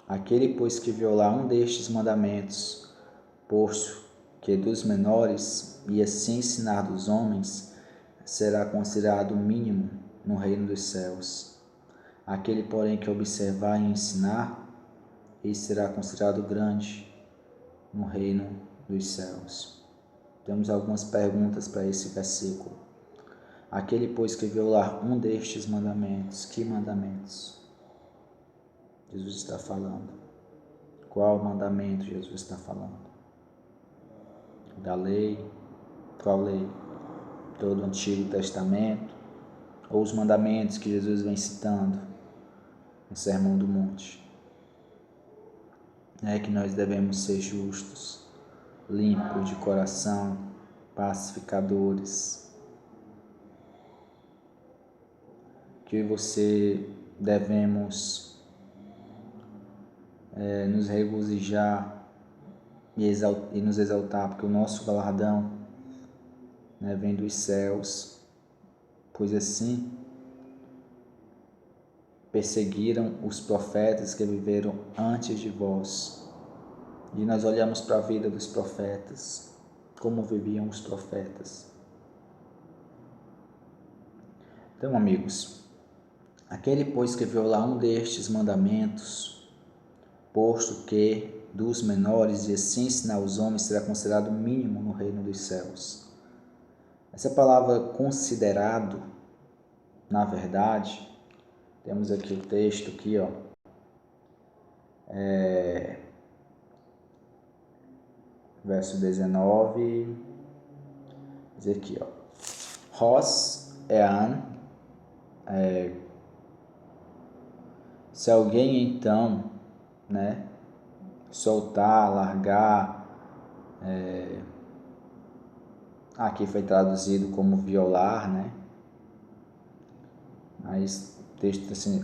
aquele, pois, que violar um destes mandamentos, posto que dos menores, e assim ensinar dos homens, será considerado mínimo no reino dos céus. Aquele, porém, que observar e ensinar, esse será considerado grande no reino dos céus. Temos algumas perguntas para esse versículo. Aquele, pois, que violar um destes mandamentos, que mandamentos Jesus está falando? Qual mandamento Jesus está falando? Da lei? Qual lei? Todo o Antigo Testamento? Ou os mandamentos que Jesus vem citando no Sermão do Monte? É que nós devemos ser justos, limpos de coração, pacificadores. Que você devemos nos regozijar e nos exaltar, porque o nosso galardão, né, vem dos céus, pois assim perseguiram os profetas que viveram antes de vós. E nós olhamos para a vida dos profetas, como viviam os profetas. Então, amigos, aquele, pois, que violar um destes mandamentos, posto que dos menores e assim ensinar os homens, será considerado mínimo no reino dos céus. Essa palavra considerado, na verdade, temos aqui o texto aqui, ó, verso 19, diz aqui, ó, Hos ean, se alguém então, né, soltar, largar, aqui foi traduzido como violar, né, mas o texto assim,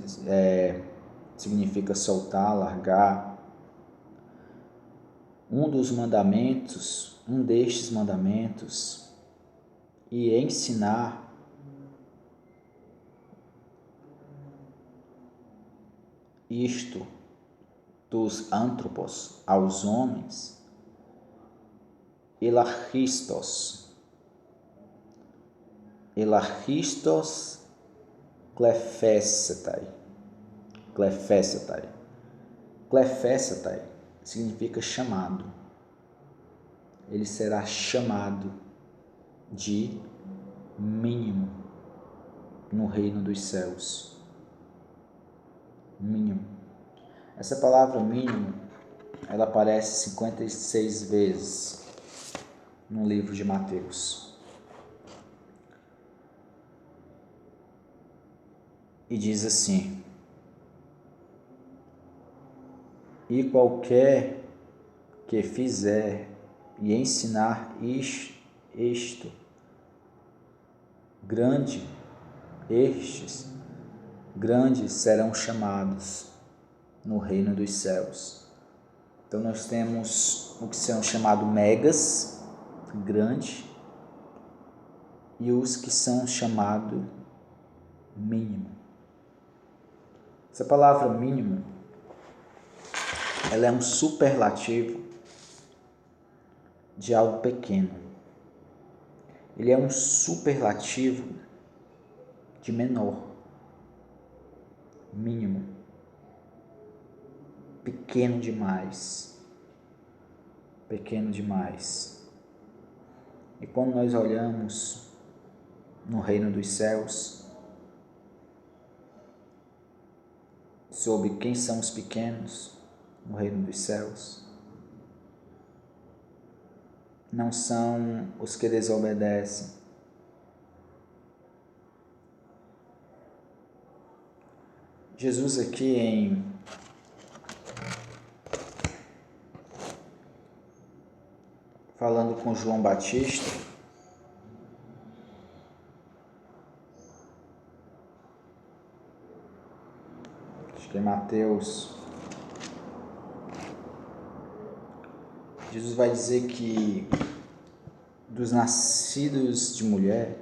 significa soltar, largar, um destes mandamentos, e ensinar isto dos antropos aos homens, elachistos clefesetai. Clefesetai significa chamado. Ele será chamado de mínimo no reino dos céus. Mínimo. Essa palavra mínimo, ela aparece 56 vezes no livro de Mateus. E diz assim: e qualquer que fizer e ensinar isto, estes grandes serão chamados no reino dos céus. Então nós temos o que são chamados megas, grande, e os que são chamados mínimo. Essa palavra mínimo, ela é um superlativo de algo pequeno. Ele é um superlativo de menor, mínimo, pequeno demais. E quando nós olhamos no reino dos céus, sobre quem são os pequenos no reino dos céus, não são os que desobedecem. Jesus aqui falando com João Batista, acho que é Mateus, Jesus vai dizer que dos nascidos de mulher,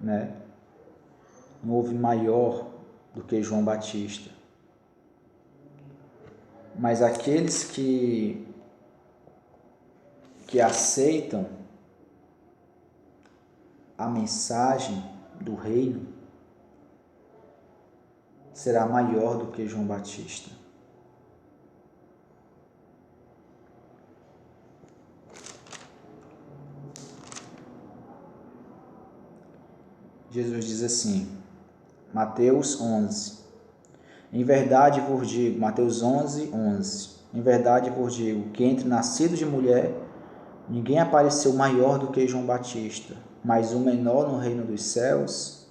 né, não houve maior do que João Batista. Mas aqueles que aceitam a mensagem do reino será maior do que João Batista. Jesus diz assim, Mateus 11, em verdade vos digo, Mateus 11, 11, em verdade vos digo que entre nascidos de mulher, ninguém apareceu maior do que João Batista, mas o menor no reino dos céus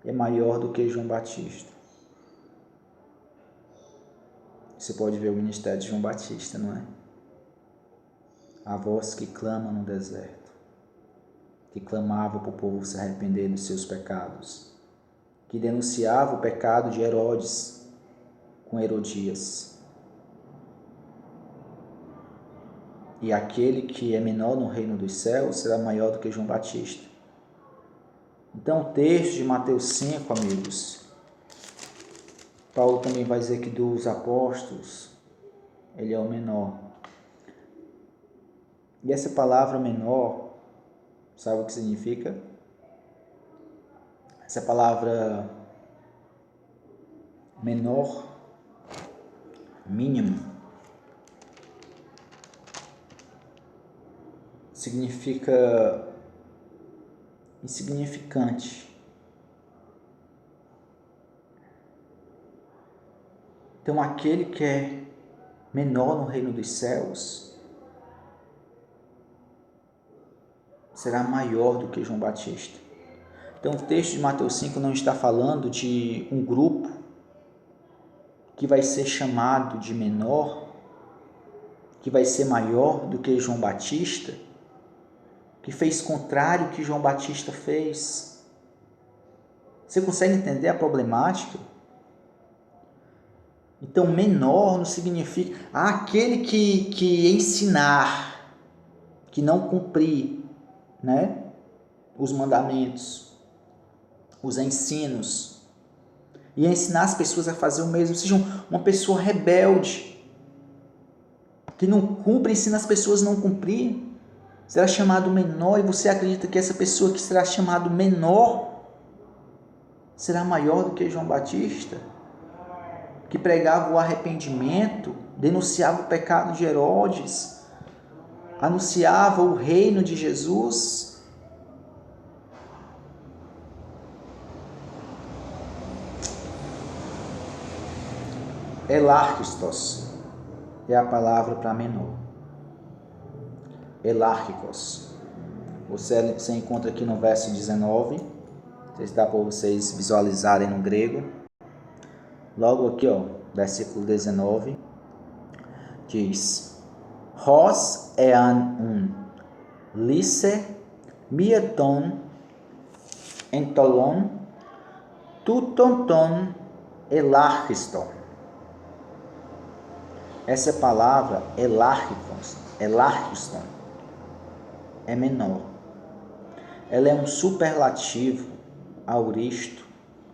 é maior do que João Batista. Você pode ver o ministério de João Batista, não é? A voz que clama no deserto, que clamava para o povo se arrepender dos seus pecados, que denunciava o pecado de Herodes com Herodias. E aquele que é menor no reino dos céus será maior do que João Batista. Então, o texto de Mateus 5, amigos, Paulo também vai dizer que dos apóstolos, ele é o menor. E essa palavra menor, sabe o que significa? Essa palavra menor, mínimo, significa insignificante. Então, aquele que é menor no reino dos céus será maior do que João Batista. Então, o texto de Mateus 5 não está falando de um grupo que vai ser chamado de menor, que vai ser maior do que João Batista, que fez contrário ao que João Batista fez. Você consegue entender a problemática? Então, menor não significa aquele que ensinar, que não cumprir, né, os mandamentos, os ensinos, e ensinar as pessoas a fazer o mesmo, seja uma pessoa rebelde, que não cumpre, ensina as pessoas a não cumprir, será chamado menor, e você acredita que essa pessoa que será chamado menor será maior do que João Batista, que pregava o arrependimento, denunciava o pecado de Herodes, anunciava o reino de Jesus? Elarquistos é a palavra para menor. Elárquicos. Você encontra aqui no verso 19. Não sei se dá para vocês visualizarem no grego. Logo aqui, versículo 19, diz: Hos ean lice mieton entolon tutonton elarchiston. Essa palavra elarchiston, é menor. Ela é um superlativo auristo,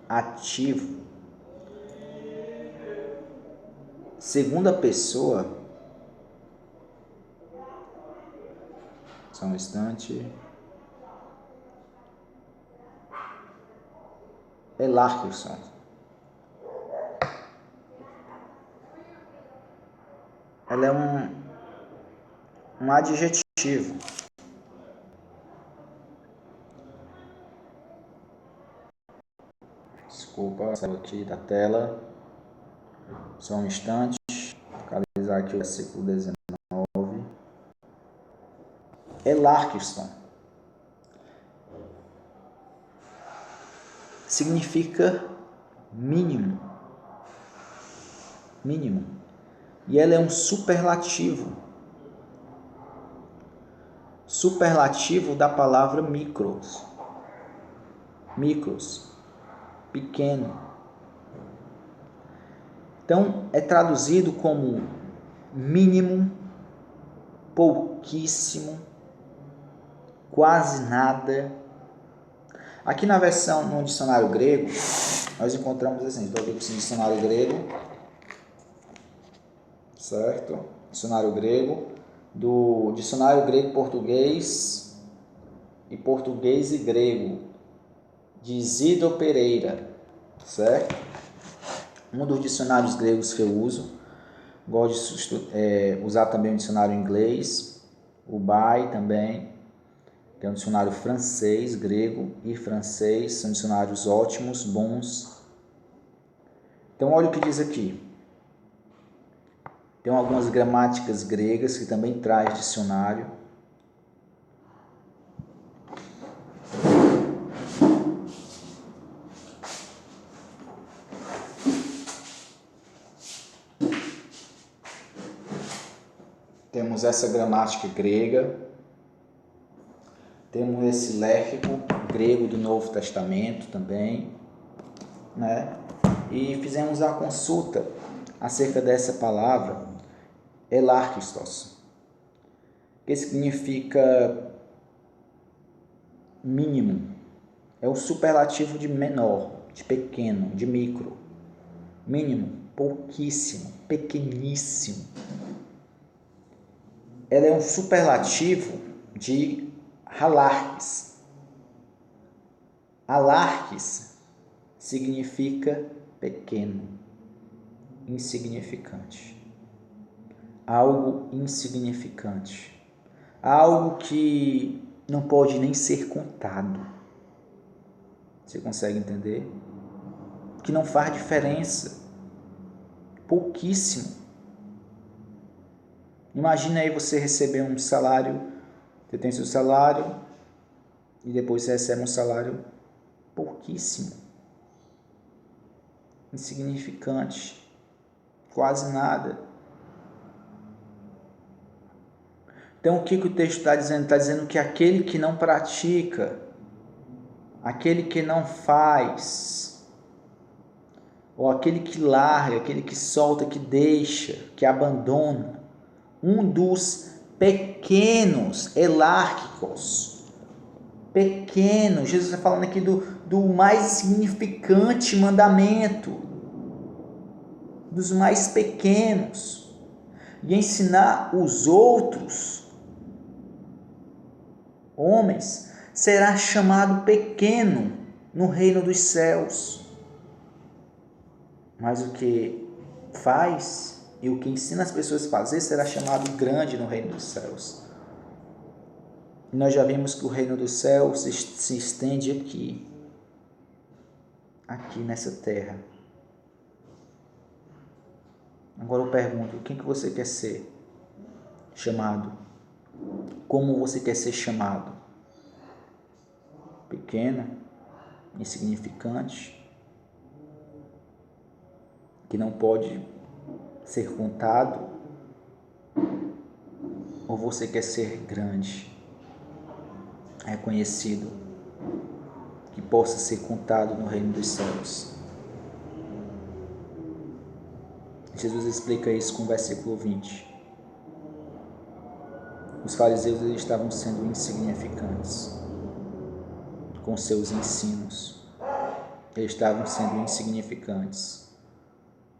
ativo, segunda pessoa. Só um instante. Elarquisson. Ela é um adjetivo. Desculpa, saiu aqui da tela. Só um instante. Localizar aqui o versículo 19. Elarquisson significa mínimo. Mínimo. E ela é um superlativo. Superlativo da palavra micros. Micros. Pequeno. Então, é traduzido como mínimo, pouquíssimo, quase nada. Aqui na versão, no dicionário grego, nós encontramos assim, estou aqui com esse dicionário grego, certo? Dicionário grego, do dicionário grego-português e português e grego, de Isidro Pereira, certo? Um dos dicionários gregos que eu uso, gosto de usar também o dicionário inglês, o BAI também, que é um dicionário francês, grego e francês, são dicionários ótimos, bons. Então, olha o que diz aqui. Tem algumas gramáticas gregas que também traz dicionário. Temos essa gramática grega, temos esse léxico grego do Novo Testamento também, né? E fizemos a consulta acerca dessa palavra, elarquistos, que significa mínimo, é o superlativo de menor, de pequeno, de micro, mínimo, pouquíssimo, pequeníssimo. Ela é um superlativo de halarques. Halarques significa pequeno, insignificante. Algo insignificante. Algo que não pode nem ser contado. Você consegue entender? Que não faz diferença. Pouquíssimo. Imagina aí você receber um salário, você tem seu salário e depois você recebe um salário pouquíssimo, insignificante, quase nada. Então o que o texto está dizendo? Está dizendo que aquele que não pratica, aquele que não faz, ou aquele que larga, aquele que solta, que deixa, que abandona, um dos pequenos elárquicos, pequeno, Jesus está falando aqui do mais significante mandamento, dos mais pequenos, e ensinar os outros homens, será chamado pequeno no reino dos céus. Mas o que faz e o que ensina as pessoas a fazer será chamado grande no reino dos céus. E nós já vimos que o reino dos céus se estende aqui nessa terra. Agora eu pergunto, quem que você quer ser chamado? Como você quer ser chamado? Pequeno, insignificante, que não pode ser contado? Ou você quer ser grande, reconhecido, que possa ser contado no reino dos céus? Jesus explica isso com o versículo 20. Os fariseus eles estavam sendo insignificantes com seus ensinos. Eles estavam sendo insignificantes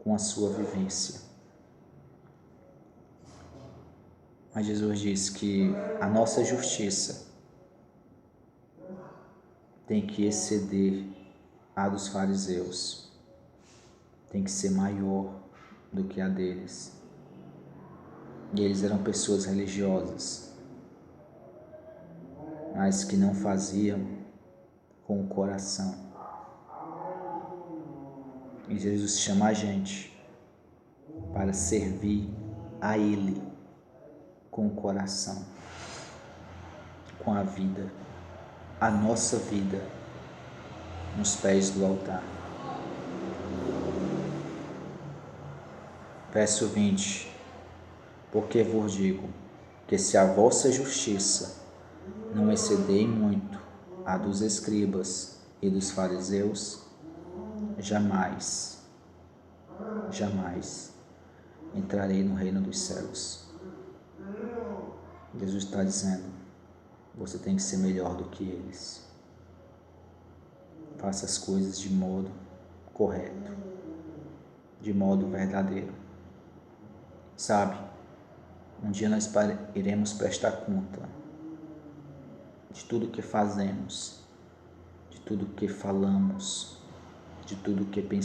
com a sua vivência. Mas Jesus diz que a nossa justiça tem que exceder a dos fariseus, tem que ser maior do que a deles. E eles eram pessoas religiosas, mas que não faziam com o coração. E Jesus chama a gente para servir a Ele com o coração, com a vida, a nossa vida nos pés do altar. Verso 20. Porque vos digo que se a vossa justiça não exceder muito a dos escribas e dos fariseus, jamais entrarei no reino dos céus. Jesus está dizendo, você tem que ser melhor do que eles. Faça as coisas de modo correto, de modo verdadeiro. Sabe, um dia nós iremos prestar conta de tudo que fazemos, de tudo que falamos, de tudo que pensamos.